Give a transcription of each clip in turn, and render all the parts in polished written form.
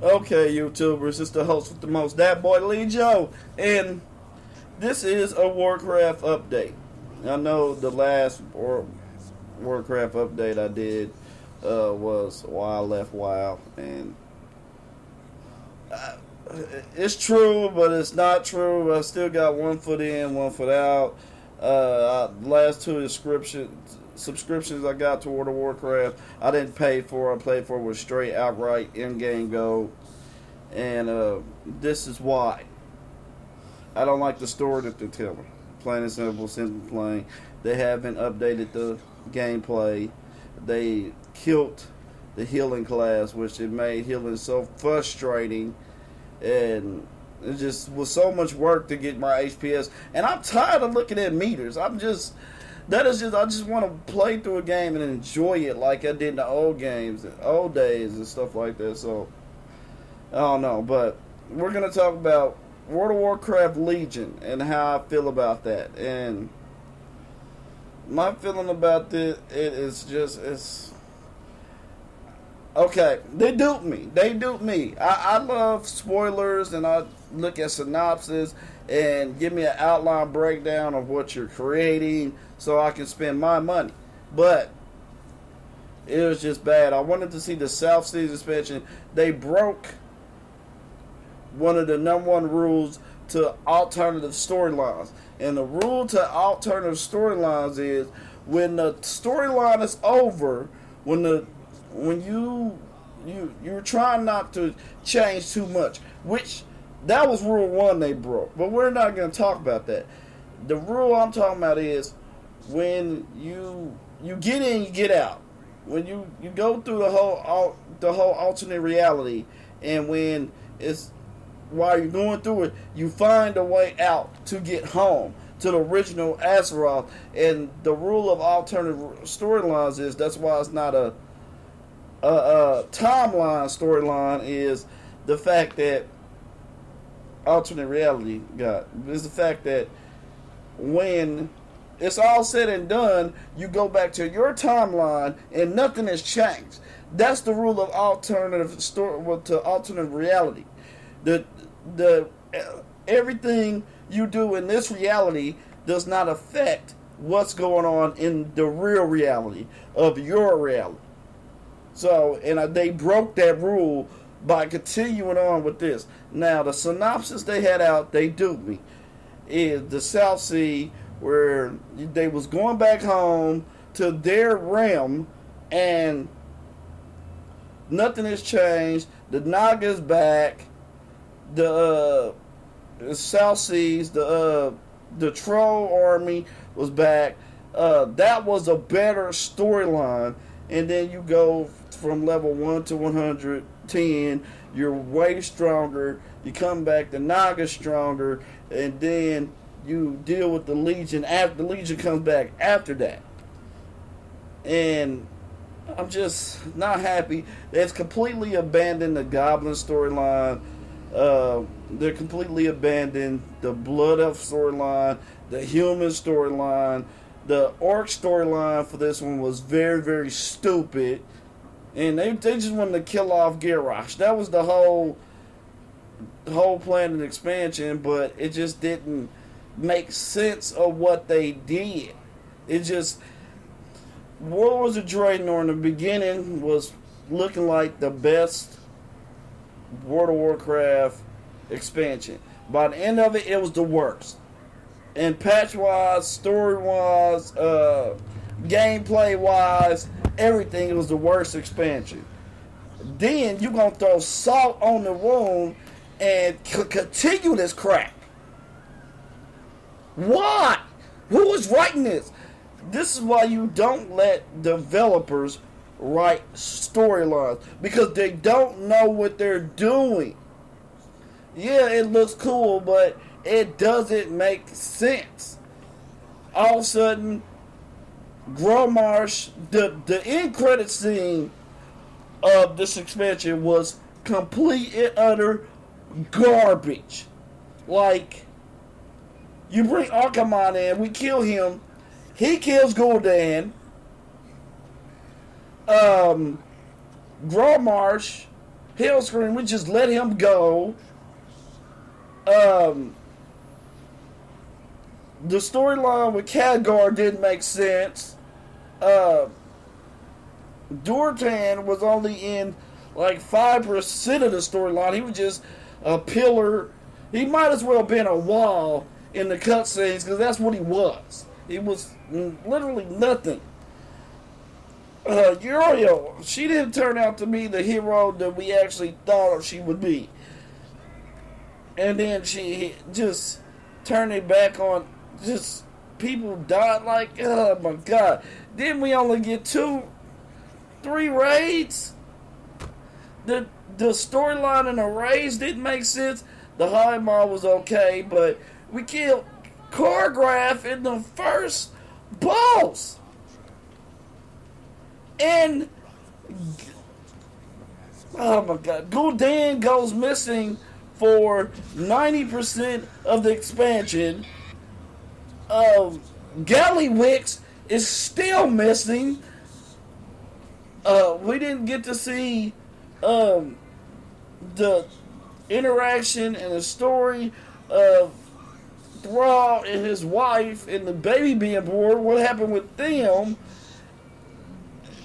Okay, YouTubers, it's the host with the most, that boy Lee Joe, and this is a Warcraft update. I know the last Warcraft update I did was Wild Left Wild, and uh, it's true, but it's not true. I still got one foot in, one foot out. Last two subscriptions I got to World of Warcraft, I didn't pay for. I paid for it with straight outright in-game gold, and this is why. I don't like the story that they're telling. Plain and simple, simple plain. They haven't updated the gameplay. They killed the healing class, which it made healing so frustrating, and it just was so much work to get my HPS. And I'm tired of looking at meters. I just want to play through a game and enjoy it like I did in the old games, old days and stuff like that. So I don't know, but we're gonna talk about World of Warcraft Legion and how I feel about that. And my feeling about this, it's okay. They duped me. I love spoilers, and I look at synopsis and give me an outline breakdown of what you're creating so I can spend my money. But it was just bad. I wanted to see the South Seas expansion. They broke one of the number one rules to alternative storylines. And the rule to alternative storylines is when the storyline is over, when you're trying not to change too much, which that was rule one they broke. But we're not going to talk about that. The rule I'm talking about is when you get in, you get out. When you go through the whole alternate reality, and when it's while you're going through it, you find a way out to get home to the original Azeroth. And the rule of alternative storylines is that's why it's not a timeline storyline, is the fact that alternate reality is the fact that when it's all said and done, you go back to your timeline and nothing has changed. That's the rule of alternative reality. The everything you do in this reality does not affect what's going on in the real reality of your reality. So, and they broke that rule by continuing on with this. Now, the synopsis they had out, they duped me, is the South Sea, where they was going back home to their realm, and nothing has changed. The Naga's back. The South Seas, the Troll army was back. That was a better storyline. And then you go from level 1 to 110. You're way stronger. You come back, the Naga's stronger, and then you deal with the Legion after the Legion comes back after that. And I'm just not happy. They've completely abandoned the Goblin storyline. They're completely abandoned the Blood Elf storyline, the Human storyline. The Orc storyline for this one was very, very stupid. And they just wanted to kill off Garrosh. That was the whole plan and expansion, but it just didn't make sense of what they did. It just... Warlords of Draenor in the beginning was looking like the best World of Warcraft expansion. By the end of it, it was the worst. And patch-wise, story-wise, gameplay-wise, everything, it was the worst expansion. Then you're going to throw salt on the wound and continue this crap. Why? Who is writing this? This is why you don't let developers write storylines, because they don't know what they're doing. Yeah, it looks cool, but it doesn't make sense. All of a sudden, Grommarsh, the end credit scene of this expansion was complete and utter garbage. Like, you bring Archimonde in, we kill him, he kills Gul'dan, Grommarsh Hellscream, we just let him go. The storyline with Khadgar didn't make sense. Dortan was only in like 5% of the storyline. He was just a pillar. He might as well have been a wall in the cutscenes because that's what he was. He was literally nothing. Uriel, she didn't turn out to be the hero that we actually thought she would be. And then she just turned it back on. Just people died like, oh my god. Didn't we only get 2-3 raids? The storyline in the raids didn't make sense. The High Mall was okay, but we killed Choreograph in the first boss. And oh my god, Gul'dan goes missing for 90% of the expansion. Gallywix is still missing. We didn't get to see the interaction and the story of Thrall and his wife and the baby being born. What happened with them?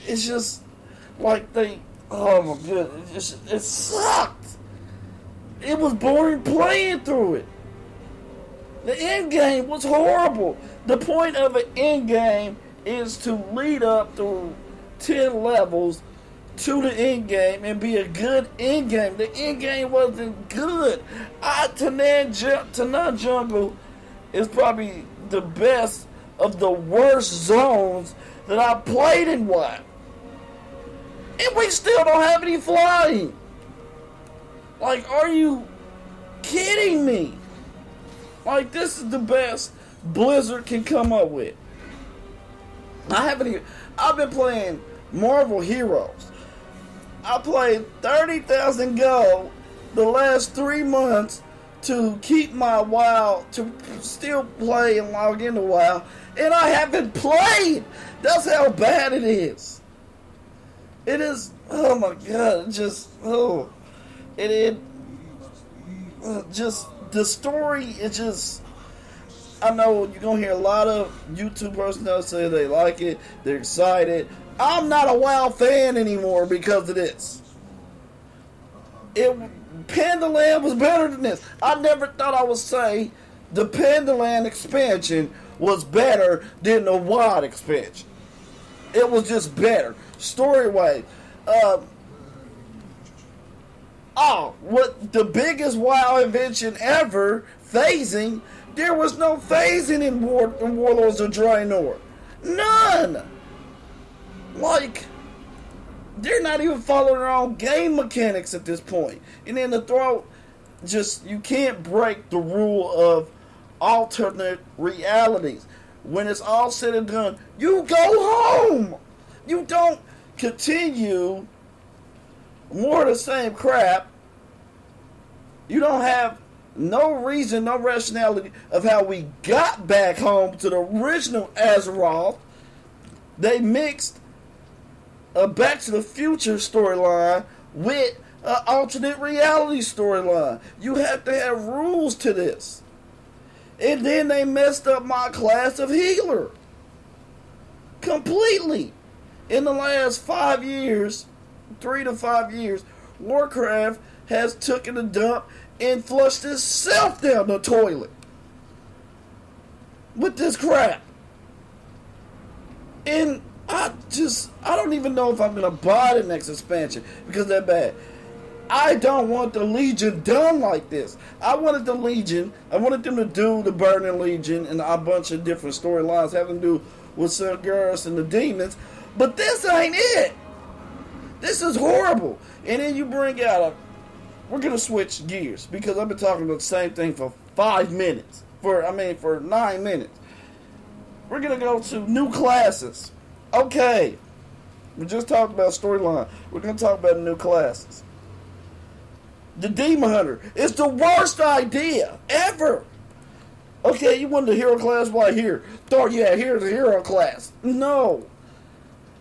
It's just like oh my goodness, it sucked. It was boring playing through it. The end game was horrible. The point of an end game is to lead up through 10 levels to the end game and be a good end game. The end game wasn't good. Tanan Jungle is probably the best of the worst zones that I played in WoW. And we still don't have any flying. Like, are you kidding me? Like, this is the best Blizzard can come up with. I've been playing Marvel Heroes. I played 30,000 gold the last 3 months to keep my WoW, to still play and log into WoW, and I haven't played. That's how bad it is. It is, oh my god, just the story is just, I know you're going to hear a lot of YouTube personnel say they like it, they're excited. I'm not a WoW fan anymore because of this. Pandaland was better than this. I never thought I would say the Pandaland expansion was better than the WoD expansion. It was just better. Story-wise. What the biggest WoW invention ever, phasing. There was no phasing in Warlords of Draenor. None! Like, they're not even following their own game mechanics at this point. And then the throw, just, you can't break the rule of alternate realities. When it's all said and done, you go home! You don't continue more of the same crap. You don't have no reason, no rationality of how we got back home to the original Azeroth. They mixed a Back to the Future storyline with an alternate reality storyline. You have to have rules to this. And then they messed up my class of healer. Completely. In the last 5 years, 3 to 5 years, Warcraft has taken a dump and flushed itself down the toilet with this crap. And I don't even know if I'm going to buy the next expansion because they're bad. I don't want the Legion done like this. I wanted them to do the Burning Legion and a bunch of different storylines having to do with Sargeras and the demons. But this ain't it. This is horrible. And then you bring out we're going to switch gears because I've been talking about the same thing for 5 minutes. For 9 minutes. We're going to go to new classes. Okay. We just talked about storyline. We're going to talk about new classes. The Demon Hunter is the worst idea ever. Okay, you wanted the hero class? Why here? Thought, yeah, here's the hero class. No.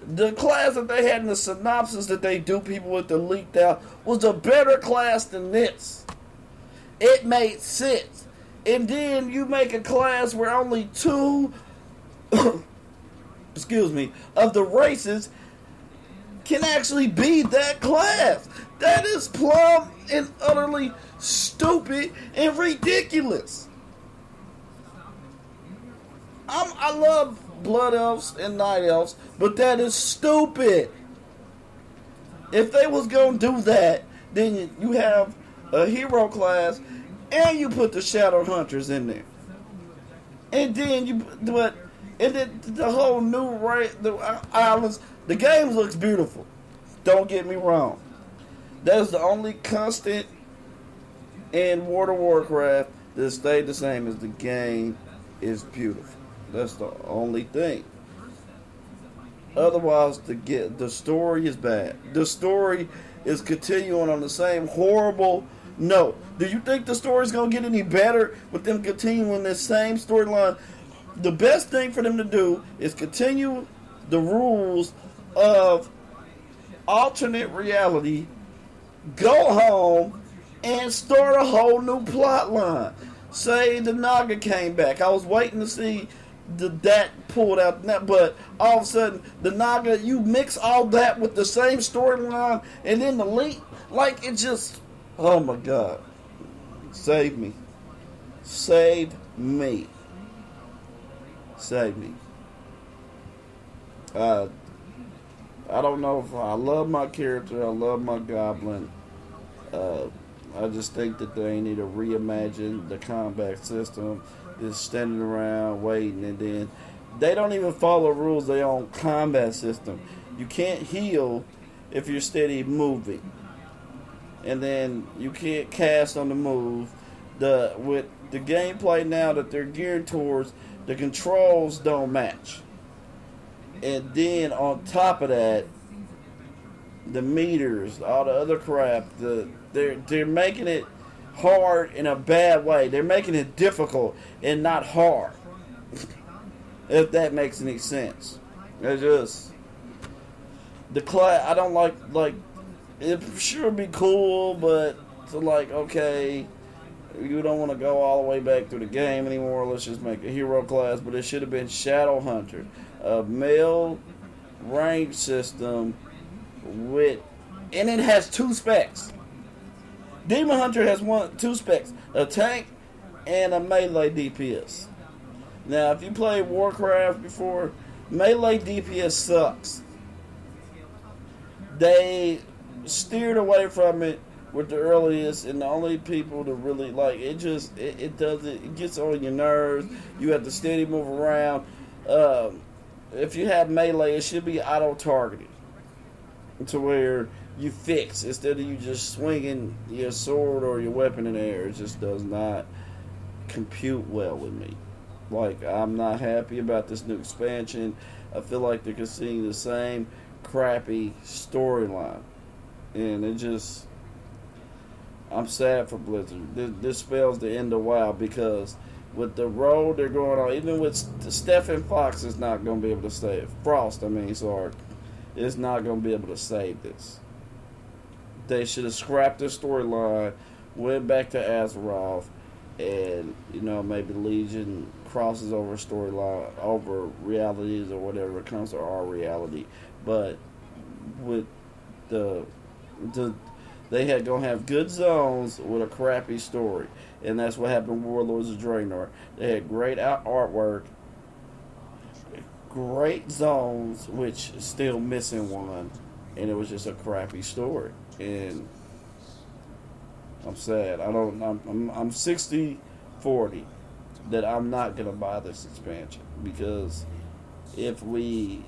The class that they had in the synopsis that they do people with the leaked out was a better class than this. It made sense. And then you make a class where only two excuse me, of the races can actually be that class. That is plumb and utterly stupid and ridiculous. I love blood elves and night elves, but that is stupid. If they was gonna do that, then you have a hero class and you put the shadow hunters in there, and then the whole new race, the islands. The game looks beautiful. Don't get me wrong. That's the only constant in World of Warcraft that stayed the same as the game is beautiful. That's the only thing. Otherwise, the story is bad. The story is continuing on the same horrible note. Do you think the story is going to get any better with them continuing this same storyline? The best thing for them to do is continue the rules of alternate reality, go home, and start a whole new plot line. Say the Naga came back. I was waiting to see that pulled out, but all of a sudden the Naga, you mix all that with the same storyline, and then the leak, like it just, oh my God, save me, save me, save me. I don't know if I love my character. I love my goblin. I just think that they need to reimagine the combat system. Just standing around waiting, and then they don't even follow rules. Their own combat system. You can't heal if you're steady moving, and then you can't cast on the move. With the gameplay now that they're geared towards, the controls don't match. And then on top of that, the meters, all the other crap, they're making it hard in a bad way. They're making it difficult and not hard. If that makes any sense. It's just the class. I don't like it. Sure be cool, but to okay, you don't want to go all the way back through the game anymore. Let's just make a hero class. But it should have been Shadow Hunter, a male range system and it has 2 specs. Demon Hunter has 2 specs, a tank and a melee DPS. Now, if you played Warcraft before, melee DPS sucks. They steered away from it with the earliest, and the only people to really it gets on your nerves. You have to steady move around. If you have melee, it should be auto-targeting to where you fix instead of you just swinging your sword or your weapon in the air. It just does not compute well with me. I'm not happy about this new expansion. I feel like they're continuing the same crappy storyline, and I'm sad for Blizzard. This spells the end of WoW, because with the road they're going on, even with Stephen Fox is not going to be able to save Frost. Is not going to be able to save this. They should have scrapped their storyline, went back to Azeroth, and maybe Legion crosses over storyline, over realities or whatever, it comes to our reality. But with they had gonna have good zones with a crappy story, and that's what happened with Warlords of Draenor. They had great artwork, great zones, which is still missing one, and it was just a crappy story. And I'm sad. I'm 60-40 that I'm not gonna buy this expansion, because if we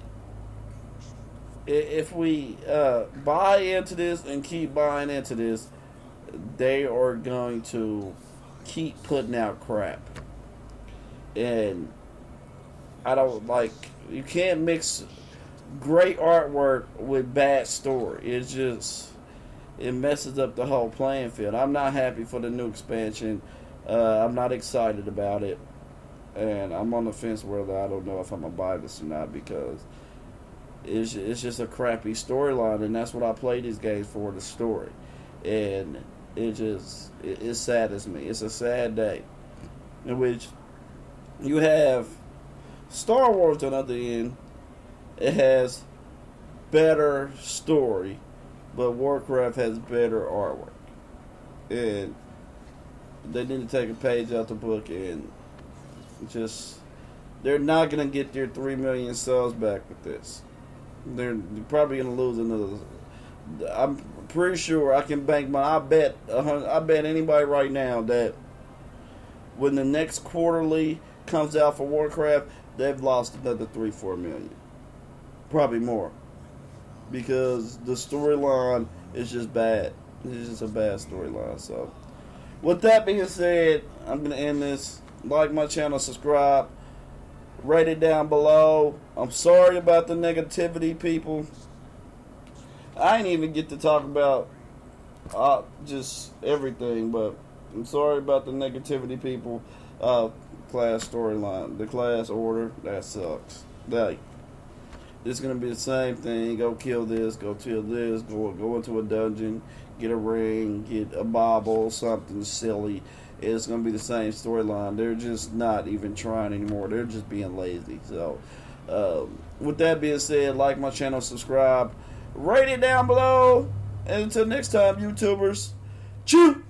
buy into this and keep buying into this, they are going to keep putting out crap. And I don't you can't mix great artwork with bad story. It messes up the whole playing field. I'm not happy for the new expansion. I'm not excited about it, and I'm on the fence whether I don't know if I'm gonna buy this or not, because it's just a crappy storyline, and that's what I play these games for, the story. And it saddens me. It's a sad day in which you have Star Wars on the other end. It has better story, but Warcraft has better artwork. And they need to take a page out the book and just, they're not going to get their 3 million subs back with this. They're probably going to lose another. I'm pretty sure I can bank my. I bet anybody right now that when the next quarterly comes out for Warcraft, they've lost another 3-4 million, probably more, because the storyline is just bad. It's just a bad storyline. So, with that being said, I'm gonna end this. Like my channel, subscribe, rate it down below. I'm sorry about the negativity, people. I ain't even get to talk about just everything, but I'm sorry about the negativity, people. Class storyline, the class order, that sucks. Like, it's gonna be the same thing. Go kill this, go kill this, go into a dungeon, get a ring, get a bauble, something silly. It's gonna be the same storyline. They're just not even trying anymore. They're just being lazy. So, with that being said, like my channel, subscribe, rate it down below, and until next time, YouTubers, chew.